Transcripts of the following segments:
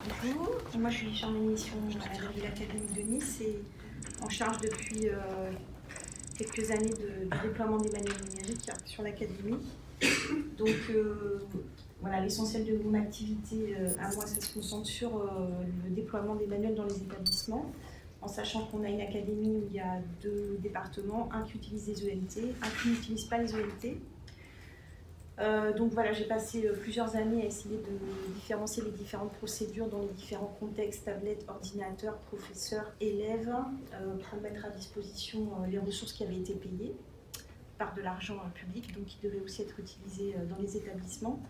Bonjour, moi je suis chargée de mission à la Ville Académique de Nice et en charge depuis quelques années du déploiement des manuels numériques sur l'académie. Donc voilà, l'essentiel de mon activité à moi, ça se concentre sur le déploiement des manuels dans les établissements, en sachant qu'on a une académie où il y a 2 départements, un qui utilise les ENT, un qui n'utilise pas les ENT. Donc voilà, j'ai passé plusieurs années à essayer de différencier les différentes procédures dans les différents contextes, tablettes, ordinateurs, professeurs, élèves, pour mettre à disposition les ressources qui avaient été payées par de l'argent public, donc qui devaient aussi être utilisées dans les établissements.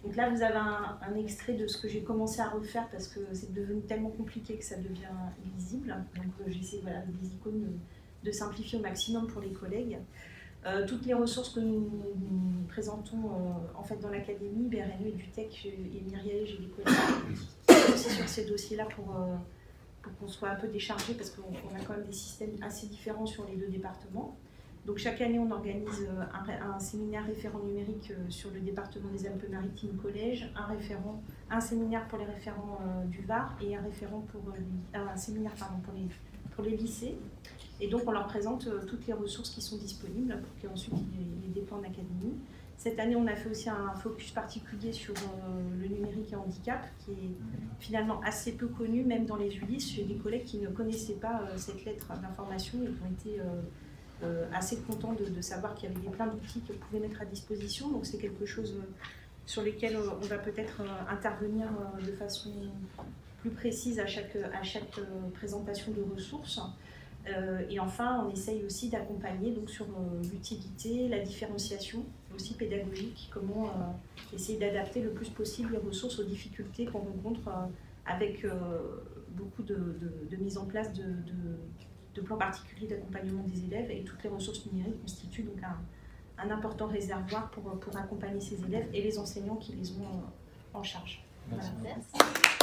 Donc là, vous avez un extrait de ce que j'ai commencé à refaire parce que c'est devenu tellement compliqué que ça devient illisible. Donc j'essaie avec des icônes de simplifier au maximum pour les collègues. Toutes les ressources que nous présentons en fait dans l'académie, BRNE, EduTech et Myriel, j'ai des collègues qui sont aussi sur ces dossiers-là pour qu'on soit un peu déchargé parce qu'on a quand même des systèmes assez différents sur les 2 départements. Donc chaque année, on organise un séminaire référent numérique sur le département des Alpes-Maritimes Collège, un séminaire pour les référents du Var et un séminaire pour les lycées. Et donc on leur présente toutes les ressources qui sont disponibles pour qu'ensuite ils les déploient en académie. Cette année, on a fait aussi un focus particulier sur le numérique et handicap, qui est finalement assez peu connu, même dans les ULIS. J'ai des collègues qui ne connaissaient pas cette lettre d'information et qui ont été assez contents de savoir qu'il y avait plein d'outils qu'ils pouvaient mettre à disposition. Donc c'est quelque chose sur lesquels on va peut-être intervenir de façon plus précise à chaque présentation de ressources. Et enfin, on essaye aussi d'accompagner sur l'utilité, la différenciation, aussi pédagogique, comment essayer d'adapter le plus possible les ressources aux difficultés qu'on rencontre avec beaucoup de mise en place de plans particuliers d'accompagnement des élèves, et toutes les ressources numériques constituent donc un important réservoir pour accompagner ces élèves et les enseignants qui les ont en charge. Voilà. Merci.